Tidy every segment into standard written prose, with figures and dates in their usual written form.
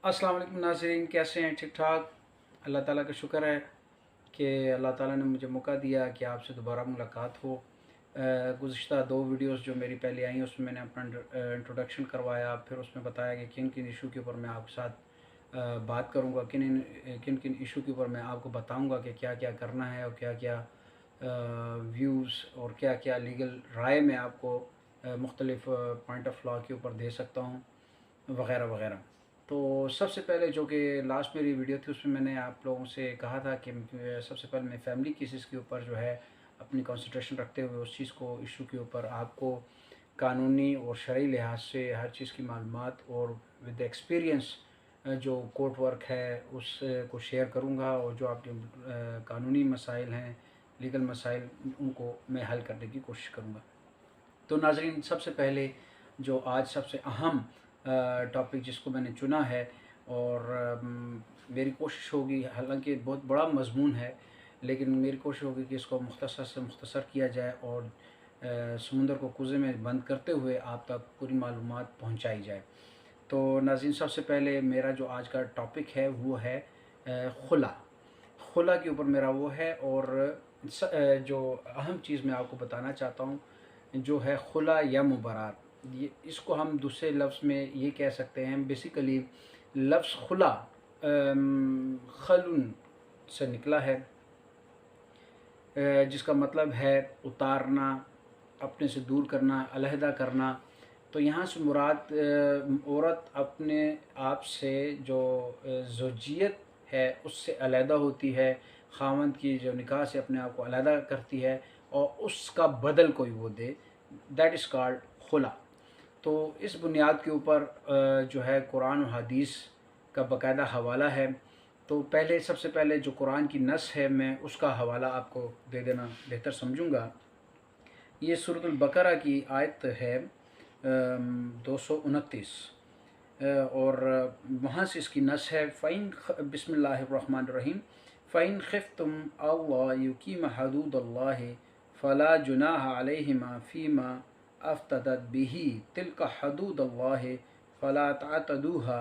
अस्सलाम वालेकुम नाज़रीन, कैसे हैं? ठीक ठाक। अल्लाह ताला का शुक्र है कि अल्लाह ताला ने मुझे मौका दिया कि आपसे दोबारा मुलाकात हो। गुज़िश्ता 2 वीडियोस जो मेरी पहले आई उसमें मैंने अपना इंट्रोडक्शन करवाया, फिर उसमें बताया कि किन किन इशू के ऊपर मैं आपके साथ बात करूँगा, किन किन इशू के ऊपर मैं आपको बताऊँगा कि क्या क्या करना है और क्या क्या व्यूज़ और क्या क्या लीगल राय मैं आपको मुख्तलिफ़ पॉइंट ऑफ लॉ के ऊपर दे सकता हूँ, वग़ैरह वग़ैरह। तो सबसे पहले जो कि लास्ट मेरी वीडियो थी उसमें मैंने आप लोगों से कहा था कि सबसे पहले मैं फैमिली केसेस के ऊपर जो है अपनी कंसंट्रेशन रखते हुए उस चीज़ को इशू के ऊपर आपको कानूनी और शरई लिहाज से हर चीज़ की मालूमात और विद एक्सपीरियंस जो कोर्ट वर्क है उस को शेयर करूँगा, और जो आपके कानूनी मसाइल हैं, लीगल मसाइल, उनको मैं हल करने की कोशिश करूँगा। तो नाज़रीन, सबसे पहले जो आज सबसे अहम टॉपिक जिसको मैंने चुना है, और मेरी कोशिश होगी, हालांकि बहुत बड़ा मज़मून है, लेकिन मेरी कोशिश होगी कि इसको मुख्तसर से मुख्तसर किया जाए और समुंदर को कुज़े में बंद करते हुए आप तक पूरी मालूमात पहुंचाई जाए। तो नाज़रीन, सबसे पहले मेरा जो आज का टॉपिक है वो है खुला। खुला के ऊपर मेरा वो है, और जो अहम चीज़ मैं आपको बताना चाहता हूँ जो है खुला या मुबारात। ये इसको हम दूसरे लफ्ज़ में ये कह सकते हैं, बेसिकली लफ्ज़ खुला खलुन से निकला है, जिसका मतलब है उतारना, अपने से दूर करना, अलहदा करना। तो यहाँ से मुराद औरत अपने आप से जो ज़ौजियत है उससे अलहदा होती है, ख़ावंद की जो निकाह से अपने आप को अलहदा करती है और उसका बदल कोई वो दे, दैट इज़ कॉल्ड खुला। तो इस बुनियाद के ऊपर जो है कुरान और हदीस का बाकायदा हवाला है। तो पहले सबसे पहले जो कुरान की नस है मैं उसका हवाला आपको दे देना बेहतर समझूँगा। ये सूरतुल बकरा की आयत है 229, और वहाँ से इसकी नस है फ़ैन बिस्मिल्लाहिर्रहमानिर्रहीम फ़ैन ख़िफ़्तुम अल्ला युकीम हदूदल्लाह फ़ला जुनाह अलैहिमा फ़ीमा अफ़्तदत बिही तिल्का हदूदल्लाह फ़ला तअतदूहा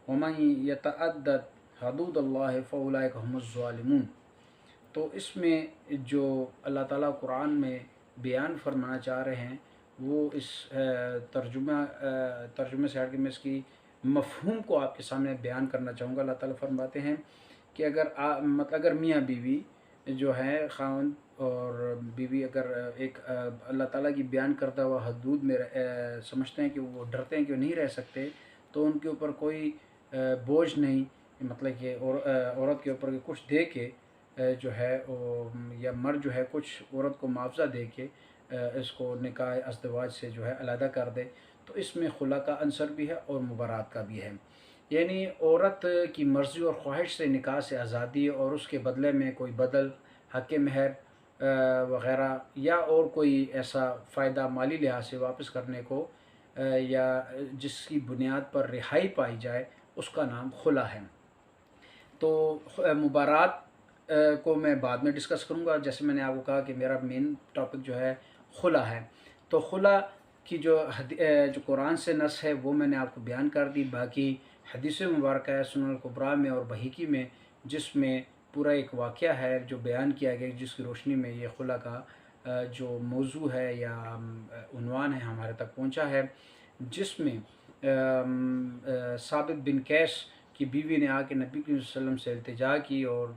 वमन यतअद्दद हदूदल्लाह फ़उलाइका हुमुज़ ज़ालिमून। तो इसमें जो अल्लाह ताला कुरान में बयान फरमाना चाह रहे हैं वो इस तर्जुमे से हट के मैं इसकी मफ़हूम को आपके सामने बयान करना चाहूँगा। अल्लाह ताला फरमाते हैं कि अगर मियाँ बीवी जो है, खावंद और बीवी, अगर एक अल्लाह ताला की बयान करता हुआ हदूद में समझते हैं कि वो डरते हैं कि वो नहीं रह सकते, तो उनके ऊपर कोई बोझ नहीं, मतलब कि औरत के ऊपर कुछ दे के जो है वो, या मर्द जो है कुछ औरत को मुआवजा दे के इसको निकाह अज़दवाज से जो है अलहदा कर दे। तो इसमें खुला का अंसर भी है और मुबारात का भी है, यानी औरत की मर्ज़ी और ख्वाहिश से निकाह से आज़ादी और उसके बदले में कोई बदल, हक़ महर वग़ैरह या और कोई ऐसा फ़ायदा माली लिहाज से वापस करने को या जिसकी बुनियाद पर रिहाई पाई जाए, उसका नाम खुला है। तो मुबारात को मैं बाद में डिस्कस करूँगा। जैसे मैंने आपको कहा कि मेरा मेन टॉपिक जो है खुला है। तो खुला की जो कुरान से नस है वो मैंने आपको बयान कर दी। बाकी हदीस मुबारक है सुनन कुबरा में और बहीकी में, जिसमें पूरा एक वाक़या है जो बयान किया गया, जिसकी रोशनी में ये खुला का जो मौजू है या उन्वान है हमारे तक पहुँचा है, जिसमें साबित बिन कैस की बीवी ने आके नबी करीम सल्लल्लाहु अलैहि वसल्लम से इल्तिजा की और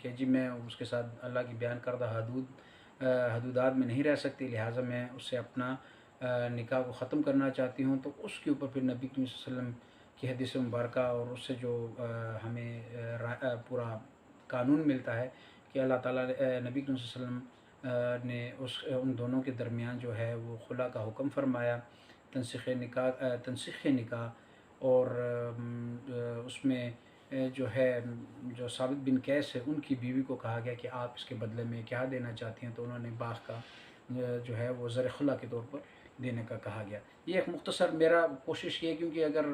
कि जी मैं उसके साथ अल्लाह की बयान करदा हदूदात में नहीं रह सकती, लिहाजा मैं उससे अपना निकाह को ख़त्म करना चाहती हूँ। तो उसके ऊपर फिर नबी करीम सल्लल्लाहु अलैहि वसल्लम की हदीस मुबारक और उससे जो हमें पूरा कानून मिलता है कि अल्लाह ताला नबी करीम सल्लल्लाहु अलैहि वसल्लम ने उन दोनों के दरमियान जो है वो खुला का हुक्म फरमाया, तनसीख़ निकाह। और उसमें जो है जो साबित बिन कैस है उनकी बीवी को कहा गया कि आप इसके बदले में क्या देना चाहती हैं, तो उन्होंने बाग़ का जो है वो ज़र खुला के तौर पर देने का कहा गया। ये एक मुख्तसर मेरा कोशिश ये, क्योंकि अगर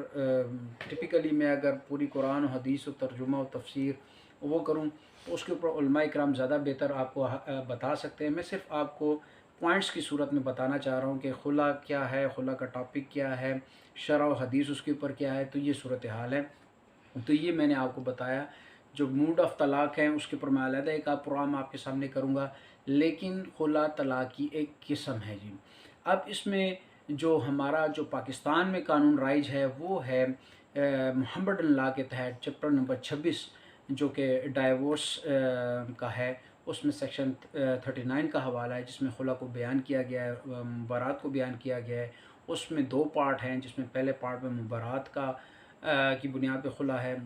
टिपिकली मैं अगर पूरी कुरान और हदीस और तर्जुमा और तफसीर वो करूँ तो उसके ऊपर उलमा इकराम ज़्यादा बेहतर आपको बता सकते हैं। मैं सिर्फ़ आपको पॉइंट्स की सूरत में बताना चाह रहा हूँ कि खुला क्या है, खुला का टॉपिक क्या है, शरअ व हदीस उसके ऊपर क्या है। तो ये सूरत हाल है। तो ये मैंने आपको बताया। जो मूड ऑफ तलाक है उसके ऊपर मैं अलहदा एक प्रोग्राम आपके सामने करूँगा, लेकिन खुला तलाक की एक किस्म है जी। अब इसमें जो हमारा जो पाकिस्तान में कानून राइज है वो है मोहम्मडन लॉ के तहत चैप्टर नंबर 26 जो कि डाइवोर्स का है। उसमें सेक्शन 39 का हवाला है जिसमें खुला को बयान किया गया है, मुबारात को बयान किया गया है। उसमें 2 पार्ट हैं, जिसमें पहले पार्ट में मुबारात का की बुनियाद पे खुला है,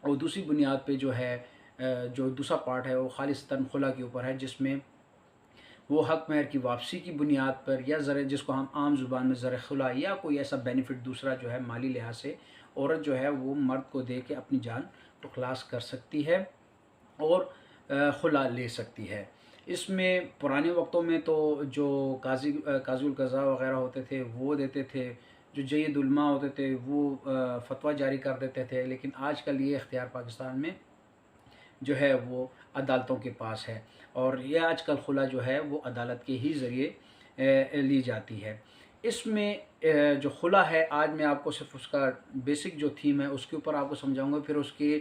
और दूसरी बुनियाद पे जो है जो दूसरा पार्ट है वो खालिस्तन खुला के ऊपर है, जिसमें वो हक महर की वापसी की बुनियाद पर या ज़र जिसको हम आम ज़ुबान में ज़र खुला या कोई ऐसा बेनिफिट दूसरा जो है माली लिहाज से औरत जो है वो मर्द को दे के अपनी जान को खलास कर सकती है और खुला ले सकती है। इसमें पुराने वक्तों में तो जो काज़ुल क़ज़ा वग़ैरह होते थे वो देते थे, जो जय्यद उलमा होते थे वो फ़तवा जारी कर देते थे, लेकिन आजकल ये इख्तियार पाकिस्तान में जो है वो अदालतों के पास है, और ये आजकल खुला जो है वो अदालत के ही ज़रिए ली जाती है। इसमें जो खुला है, आज मैं आपको सिर्फ उसका बेसिक जो थीम है उसके ऊपर आपको समझाऊंगा, फिर उसके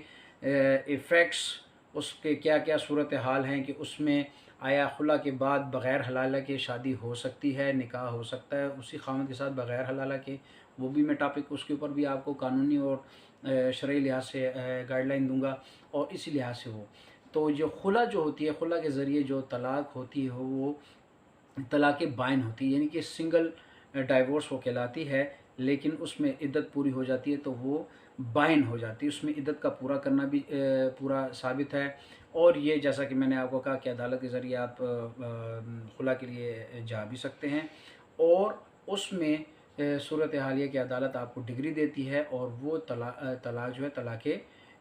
इफ़ेक्ट्स, उसके क्या क्या सूरत हाल हैं कि उसमें आया खुला के बाद बग़ैर हलाला के शादी हो सकती है, निकाह हो सकता है उसी ख़ावंद के साथ बग़ैर हलाला के, वो भी मैं टॉपिक उसके ऊपर भी आपको कानूनी और शरई लिहाज से गाइडलाइन दूंगा। और इसी लिहाज से हो तो जो खुला जो होती है, खुला के ज़रिए जो तलाक होती है वो तलाक़ बाइन होती है, यानी कि सिंगल डाइवोर्स वो कहलाती है, लेकिन उसमें इद्दत पूरी हो जाती है तो वो बाइन हो जाती है। उसमें इद्दत का पूरा करना भी पूरा साबित है। और ये जैसा कि मैंने आपको कहा कि अदालत के ज़रिए आप खुला के लिए जा भी सकते हैं, और उसमें सूरत हाल ये कि अदालत आपको डिग्री देती है और वो तलाक जो है तलाक़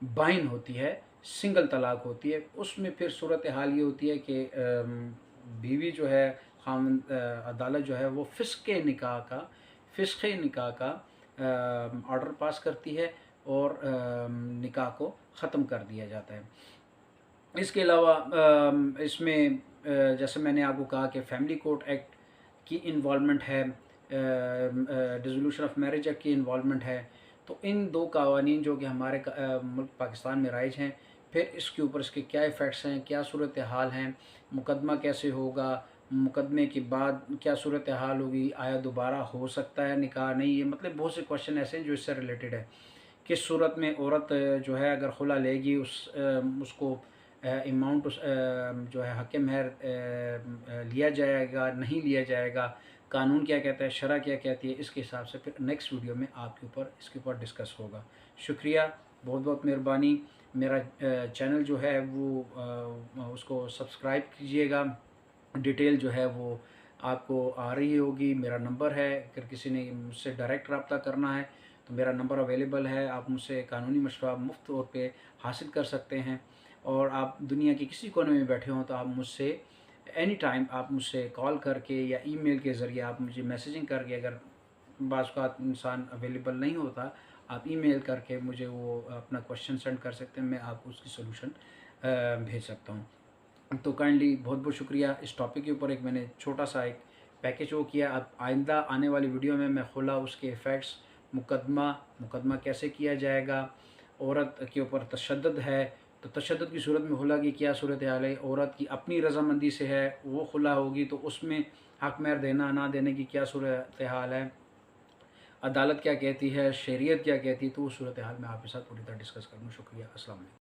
बाइन होती है, सिंगल तलाक होती है। उसमें फिर सूरत हाल ये होती है कि बीवी जो है खामन अदालत जो है वो फ़िस्क़ निकाह का ऑर्डर पास करती है और निकाह को ख़त्म कर दिया जाता है। इसके अलावा इसमें जैसे मैंने आपको कहा कि फैमिली कोर्ट एक्ट की इन्वॉल्वमेंट है, डिसोल्यूशन ऑफ मैरिज एक्ट की इन्वॉल्वमेंट है। तो इन 2 कवानीन जो कि हमारे मुल्क पाकिस्तान में राइज हैं, फिर इसके ऊपर इसके क्या इफ़ेक्ट्स हैं, क्या सूरत हाल हैं, मुकदमा कैसे होगा, मुकदमे के बाद क्या सूरत हाल होगी, आया दोबारा हो सकता है निकाह नहीं, ये मतलब बहुत से क्वेश्चन ऐसे हैं जो इससे रिलेटेड है। किस सूरत में औरत जो है अगर खुला लेगी उसको अमाउंट जो है हक़ महर लिया जाएगा नहीं लिया जाएगा, कानून क्या कहता है, शरअ क्या कहती है, इसके हिसाब से फिर नेक्स्ट वीडियो में आपके ऊपर इसके ऊपर डिस्कस होगा। शुक्रिया, बहुत बहुत मेहरबानी। मेरा चैनल जो है वो उसको सब्सक्राइब कीजिएगा। डिटेल जो है वो आपको आ रही होगी। मेरा नंबर है, अगर किसी ने मुझसे डायरेक्ट रब्ता करना है तो मेरा नंबर अवेलेबल है। आप मुझसे कानूनी मशवरा मुफ्त तौर पे हासिल कर सकते हैं, और आप दुनिया के किसी कोने में बैठे हों तो आप मुझसे एनी टाइम आप मुझसे कॉल करके या ईमेल के ज़रिए आप मुझे मैसेजिंग करके, अगर बाज़ औक़ात इंसान अवेलेबल नहीं होता, आप ईमेल करके मुझे वो अपना क्वेश्चन सेंड कर सकते हैं, मैं आपको उसकी सॉल्यूशन भेज सकता हूँ। तो काइंडली बहुत बहुत शुक्रिया। इस टॉपिक के ऊपर एक मैंने छोटा सा एक पैकेज वो किया। अब आइंदा आने वाली वीडियो में मैं खुला, उसके इफ़ेक्ट्स, मुकदमा कैसे किया जाएगा, औरत के ऊपर तशद्दुद है तो तशद्दुद की सूरत में खुला की क्या सूरत हाल है, औरत की अपनी रज़ामंदी से है वो खुला होगी तो उसमें हक़ महर देना ना देने की क्या सूरत हाल है, अदालत क्या कहती है, शरीयत क्या कहती है, तो वो सूरत हाल मैं आपके साथ पूरी तरह डिस्कस करूँगा। शुक्रिया, अस्सलाम वालेकुम।